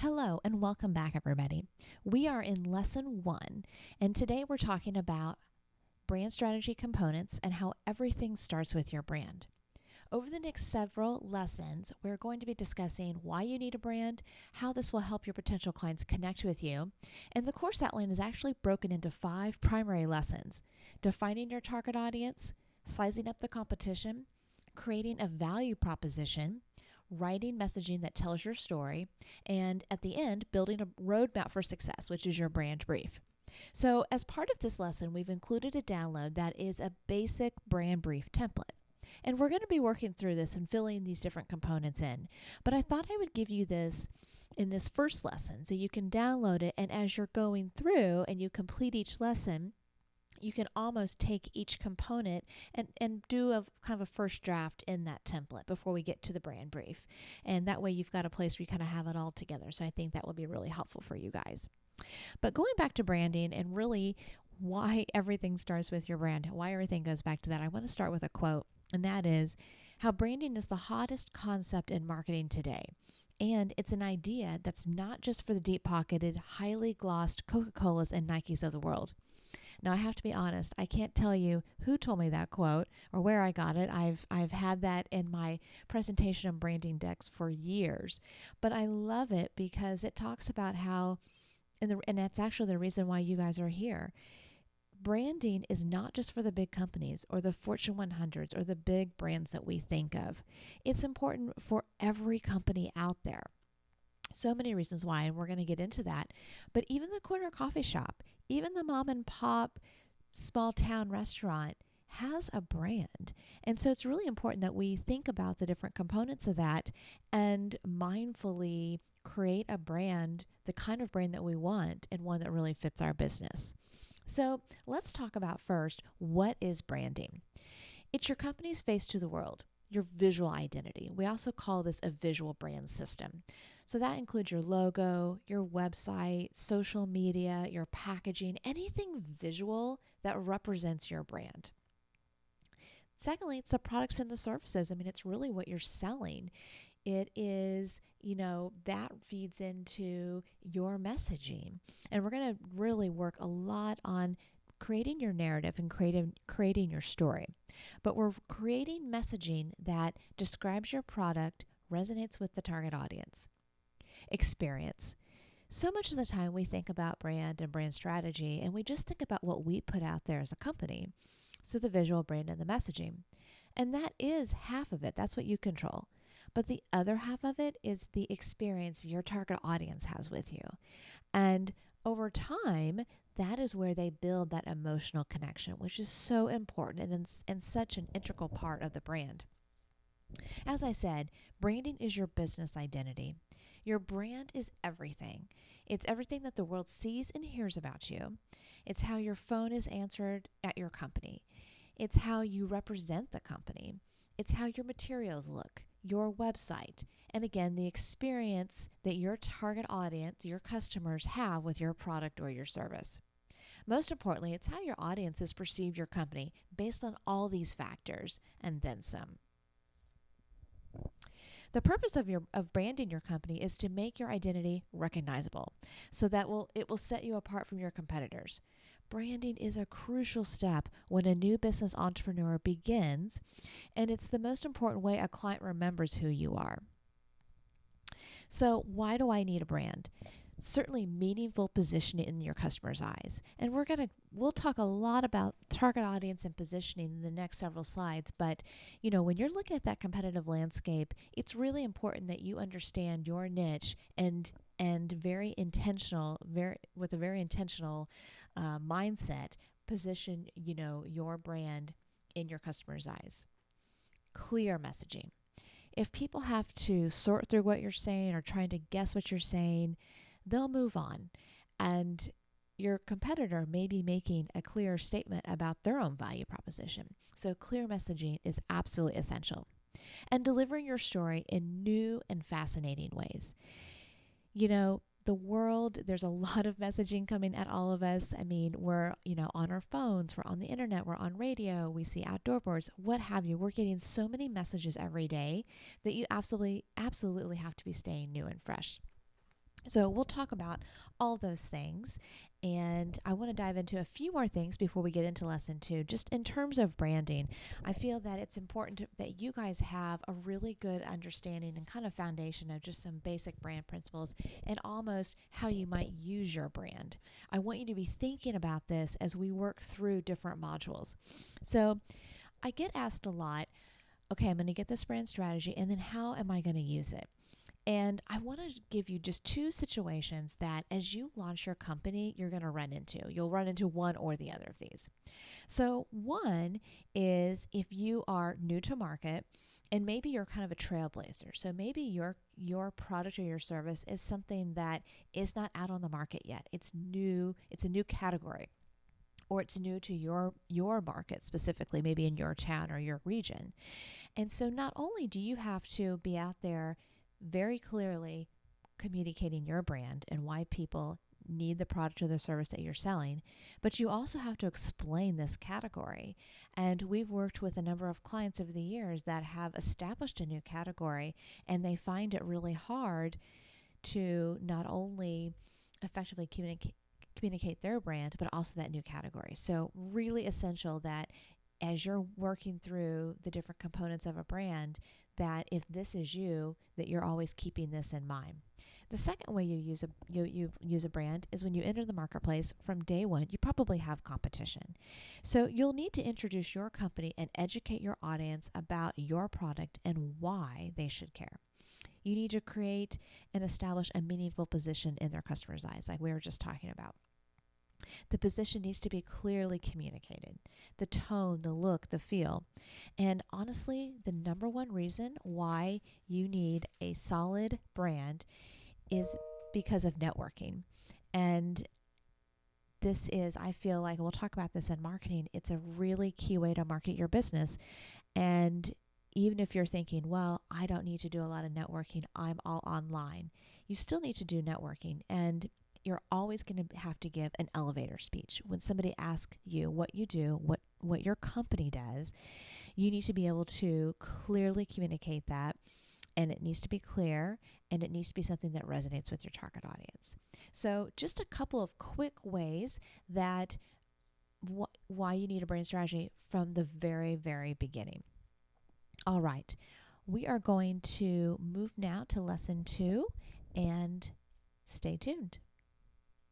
Hello and welcome back, everybody. We are in lesson 1, and today we're talking about brand strategy components and how everything starts with your brand. Over the next several lessons, we're going to be discussing why you need a brand, how this will help your potential clients connect with you, and the course outline is actually broken into 5 primary lessons: defining your target audience, sizing up the competition, creating a value proposition, writing messaging that tells your story, and at the end, building a roadmap for success, which is your brand brief. So, as part of this lesson, we've included a download that is a basic brand brief template. And we're going to be working through this and filling these different components in. But I thought I would give you this in this first lesson so you can download it, and as you're going through and you complete each lesson, you can almost take each component and do a kind of a first draft in that template before we get to the brand brief. And that way you've got a place where you kind of have it all together. So I think that will be really helpful for you guys. But going back to branding and really why everything starts with your brand, why everything goes back to that, I want to start with a quote, and that is how branding is the hottest concept in marketing today. And it's an idea that's not just for the deep-pocketed, highly glossed Coca-Colas and Nikes of the world. Now, I have to be honest, I can't tell you who told me that quote or where I got it. I've had that in my presentation and branding decks for years, but I love it because it talks about how, and that's actually the reason why you guys are here. Branding is not just for the big companies or the Fortune 100s or the big brands that we think of. It's important for every company out there. So many reasons why, and we're going to get into that. But even the corner coffee shop, even the mom and pop small town restaurant has a brand. And so it's really important that we think about the different components of that and mindfully create a brand, the kind of brand that we want, and one that really fits our business. So let's talk about first, what is branding? It's your company's face to the world, your visual identity. We also call this a visual brand system. So that includes your logo, your website, social media, your packaging, anything visual that represents your brand. Secondly, it's the products and the services. I mean, it's really what you're selling. It is, that feeds into your messaging. And we're going to really work a lot on creating your narrative and creating your story. But we're creating messaging that describes your product, resonates with the target audience. Experience. So much of the time we think about brand and brand strategy, and we just think about what we put out there as a company. So the visual brand and the messaging. And that is half of it. That's what you control. But the other half of it is the experience your target audience has with you. And over time, that is where they build that emotional connection, which is so important and such an integral part of the brand. As I said, branding is your business identity. Your brand is everything. It's everything that the world sees and hears about you. It's how your phone is answered at your company. It's how you represent the company. It's how your materials look, your website, and again, the experience that your target audience, your customers have with your product or your service. Most importantly, it's how your audiences perceive your company based on all these factors and then some. The purpose of branding your company is to make your identity recognizable, so that it will set you apart from your competitors. Branding is a crucial step when a new business entrepreneur begins, and it's the most important way a client remembers who you are. So why do I need a brand? Certainly meaningful positioning in your customer's eyes. And we'll talk a lot about target audience and positioning in the next several slides. But, when you're looking at that competitive landscape, it's really important that you understand your niche and with a very intentional mindset, position, your brand in your customer's eyes. Clear messaging. If people have to sort through what you're saying or trying to guess what you're saying, they'll move on. And your competitor may be making a clear statement about their own value proposition. So clear messaging is absolutely essential. And delivering your story in new and fascinating ways. The world, there's a lot of messaging coming at all of us. I mean, we're, on our phones, we're on the internet, we're on radio, we see outdoor boards, what have you. We're getting so many messages every day that you absolutely have to be staying new and fresh. So we'll talk about all those things. And I want to dive into a few more things before we get into lesson 2. Just in terms of branding, I feel that it's important that you guys have a really good understanding and kind of foundation of just some basic brand principles and almost how you might use your brand. I want you to be thinking about this as we work through different modules. So I get asked a lot, okay, I'm going to get this brand strategy, and then how am I going to use it? And I want to give you just 2 situations that as you launch your company, you're going to run into. You'll run into one or the other of these. So, one is if you are new to market and maybe you're kind of a trailblazer. So maybe your product or your service is something that is not out on the market yet. It's new, it's a new category, or it's new to your market specifically, maybe in your town or your region. And so not only do you have to be out there very clearly communicating your brand and why people need the product or the service that you're selling, but you also have to explain this category. And we've worked with a number of clients over the years that have established a new category, and they find it really hard to not only effectively communicate their brand, but also that new category. So really essential that as you're working through the different components of a brand, that if this is you, that you're always keeping this in mind. The second way you use a brand is when you enter the marketplace from day one, you probably have competition. So you'll need to introduce your company and educate your audience about your product and why they should care. You need to create and establish a meaningful position in their customers' eyes, like we were just talking about. The position needs to be clearly communicated, the tone, the look, the feel. And honestly, the number one reason why you need a solid brand is because of networking. And this is, I feel like, we'll talk about this in marketing, it's a really key way to market your business. And even if you're thinking, well, I don't need to do a lot of networking, I'm all online, you still need to do networking. And you're always going to have to give an elevator speech. When somebody asks you what you do, what your company does, you need to be able to clearly communicate that, and it needs to be clear, and it needs to be something that resonates with your target audience. So just a couple of quick ways that why you need a brand strategy from the very, very beginning. All right, we are going to move now to lesson 2, and stay tuned.